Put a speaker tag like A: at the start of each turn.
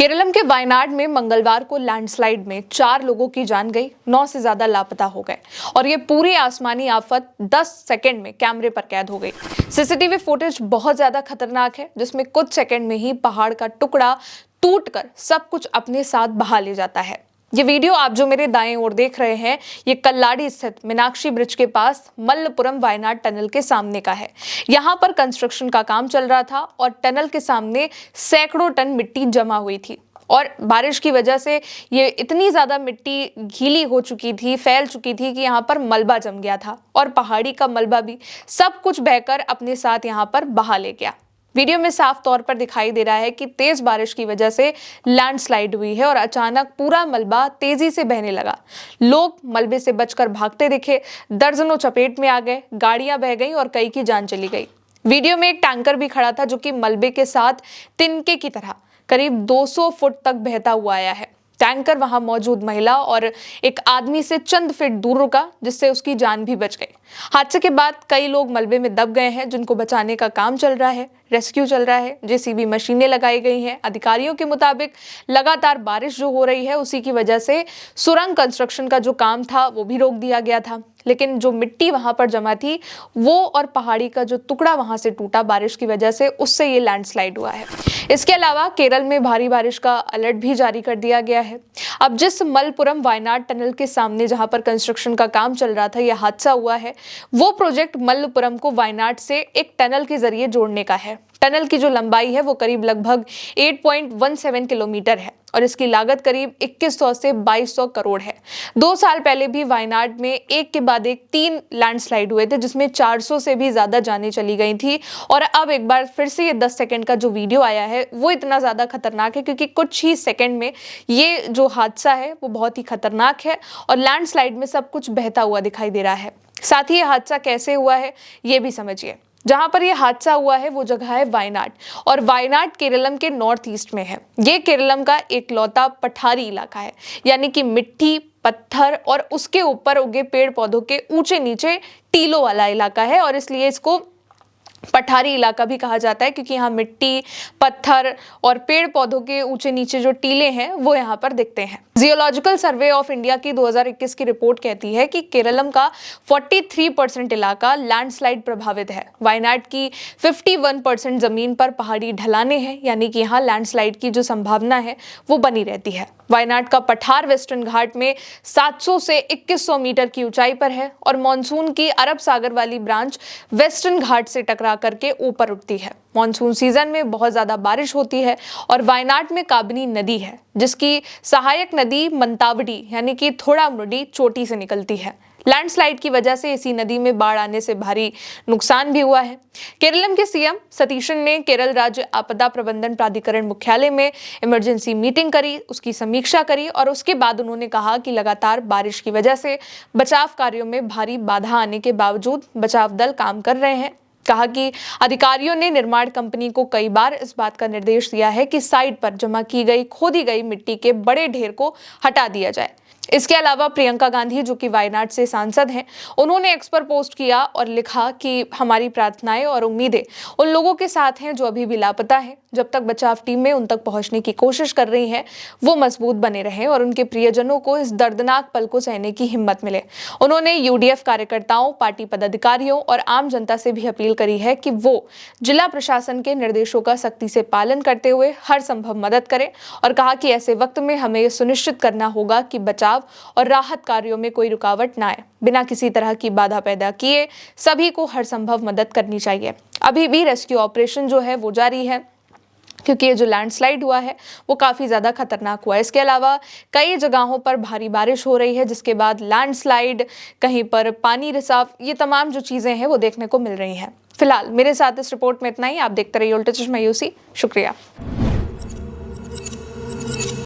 A: केरलम के वायनाड में मंगलवार को लैंडस्लाइड में 4 लोगों की जान गई, 9 से ज्यादा लापता हो गए और ये पूरी आसमानी आफत 10 सेकंड में कैमरे पर कैद हो गई। सीसीटीवी फुटेज बहुत ज्यादा खतरनाक है, जिसमें कुछ सेकंड में ही पहाड़ का टुकड़ा टूटकर सब कुछ अपने साथ बहा ले जाता है। ये वीडियो आप जो मेरे दाएं ओर देख रहे हैं, ये कल्लाडी स्थित मीनाक्षी ब्रिज के पास मल्लपुरम वायनाड टनल के सामने का है। यहाँ पर कंस्ट्रक्शन का काम चल रहा था और टनल के सामने सैकड़ों टन मिट्टी जमा हुई थी और बारिश की वजह से ये इतनी ज्यादा मिट्टी गीली हो चुकी थी, फैल चुकी थी कि यहाँ पर मलबा जम गया था और पहाड़ी का मलबा भी सब कुछ बहकर अपने साथ यहाँ पर बहा ले गया। वीडियो में साफ तौर पर दिखाई दे रहा है कि तेज बारिश की वजह से लैंडस्लाइड हुई है और अचानक पूरा मलबा तेजी से बहने लगा। लोग मलबे से बचकर भागते दिखे, दर्जनों चपेट में आ गए, गाड़ियां बह गईं और कई की जान चली गई। वीडियो में एक टैंकर भी खड़ा था जो कि मलबे के साथ तिनके की तरह करीब 200 फुट तक बहता हुआ आया है। टैंकर वहां मौजूद महिला और एक आदमी से चंद फीट दूर रुका, जिससे उसकी जान भी बच गई। हादसे के बाद कई लोग मलबे में दब गए हैं, जिनको बचाने का काम चल रहा है, रेस्क्यू चल रहा है, जेसीबी मशीनें लगाई गई हैं। अधिकारियों के मुताबिक लगातार बारिश जो हो रही है उसी की वजह से सुरंग कंस्ट्रक्शन का जो काम था वो भी रोक दिया गया था, लेकिन जो मिट्टी वहां पर जमा थी वो और पहाड़ी का जो टुकड़ा वहां से टूटा बारिश की वजह से, उससे ये लैंडस्लाइड हुआ है। इसके अलावा केरल में भारी बारिश का अलर्ट भी जारी कर दिया गया है। अब जिस मलपुरम वायनाड टनल के सामने जहां पर कंस्ट्रक्शन का काम चल रहा था, यह हादसा हुआ है, वो प्रोजेक्ट मलपुरम को वायनाड से एक टनल के जरिए जोड़ने का है। टनल की जो लंबाई है वो करीब लगभग 8.17 किलोमीटर है और इसकी लागत करीब 2100 से 2200 करोड़ है। 2 साल पहले भी वायनाड में एक के बाद एक 3 लैंडस्लाइड हुए थे, जिसमें 400 से भी ज्यादा जानें चली गई थी। और अब एक बार फिर से ये 10 सेकंड का जो वीडियो आया है वो इतना ज्यादा खतरनाक है क्योंकि कुछ ही सेकंड में ये जो हादसा है वो बहुत ही खतरनाक है और लैंडस्लाइड में सब कुछ बहता हुआ दिखाई दे रहा है। साथ ही ये हादसा कैसे हुआ है ये भी समझिए। जहां पर यह हादसा हुआ है वो जगह है वायनाड, और वायनाड केरलम के नॉर्थ ईस्ट में है। ये केरलम का एकलौता पठारी इलाका है, यानी कि मिट्टी, पत्थर और उसके ऊपर उगे पेड़ पौधों के ऊंचे नीचे टीलों वाला इलाका है और इसलिए इसको पठारी इलाका भी कहा जाता है, क्योंकि यहाँ मिट्टी, पत्थर और पेड़ पौधों के ऊंचे नीचे जो टीले हैं वो यहाँ पर दिखते हैं। जियोलॉजिकल सर्वे ऑफ इंडिया की 2021 की रिपोर्ट कहती है कि केरलम का 43% इलाका लैंडस्लाइड प्रभावित है। वायनाड की 51% जमीन पर पहाड़ी ढलाने हैं, यानी कि यहाँ लैंडस्लाइड की जो संभावना है वो बनी रहती है। वायनाड का पठार वेस्टर्न घाट में 700 से 2100 मीटर की ऊंचाई पर है और मॉनसून की अरब सागर वाली ब्रांच वेस्टर्न घाट से टकरा करके ऊपर उठती है। मॉनसून सीजन में बहुत ज्यादा बारिश होती है और वायनाड में काबनी नदी है, जिसकी सहायक नदी मंतावडी यानी कि थोड़ामुड़ी चोटी से निकलती है। लैंडस्लाइड की वजह से इसी नदी में बाढ़ आने से भारी नुकसान भी हुआ है। केरलम के सीएम सतीशन ने केरल राज्य आपदा प्रबंधन प्राधिकरण मुख्यालय में इमरजेंसी मीटिंग करी, उसकी समीक्षा करी और उसके बाद उन्होंने कहा कि लगातार बारिश की वजह से बचाव कार्यों में भारी बाधा आने के बावजूद बचाव दल काम कर रहे हैं। कहा कि अधिकारियों ने निर्माण कंपनी को कई बार इस बात का निर्देश दिया है कि साइट पर जमा की गई खोदी गई मिट्टी के बड़े ढेर को हटा दिया जाए। इसके अलावा प्रियंका गांधी, जो कि वायनाड से सांसद हैं, उन्होंने एक्स पर पोस्ट किया और लिखा कि हमारी प्रार्थनाएं और उम्मीदें उन लोगों के साथ हैं जो अभी भी लापता हैं। जब तक बचाव टीमें उन तक पहुंचने की कोशिश कर रही हैं, वो मजबूत बने रहें और उनके प्रियजनों को इस दर्दनाक पल को सहने की हिम्मत मिले। उन्होंने यूडीएफ कार्यकर्ताओं, पार्टी पदाधिकारियों और आम जनता से भी अपील करी है कि वो जिला प्रशासन के निर्देशों का सख्ती से पालन करते हुए हर संभव मदद करें और कहा कि ऐसे वक्त में हमें ये सुनिश्चित करना होगा कि बचाव और राहत कार्यों में कोई रुकावट ना आए। बिना किसी तरह की बाधा पैदा किए सभी को हर संभव मदद करनी चाहिए। अभी भी रेस्क्यू ऑपरेशन जो है वो जारी है, क्योंकि ये जो लैंडस्लाइड हुआ है वो काफ़ी ज़्यादा खतरनाक हुआ है। इसके अलावा कई जगहों पर भारी बारिश हो रही है, जिसके बाद लैंडस्लाइड, कहीं पर पानी रिसाव, ये तमाम जो चीज़ें हैं वो देखने को मिल रही हैं। फिलहाल मेरे साथ इस रिपोर्ट में इतना ही। आप देखते रहिए उल्टा चश्मा यूसी। शुक्रिया।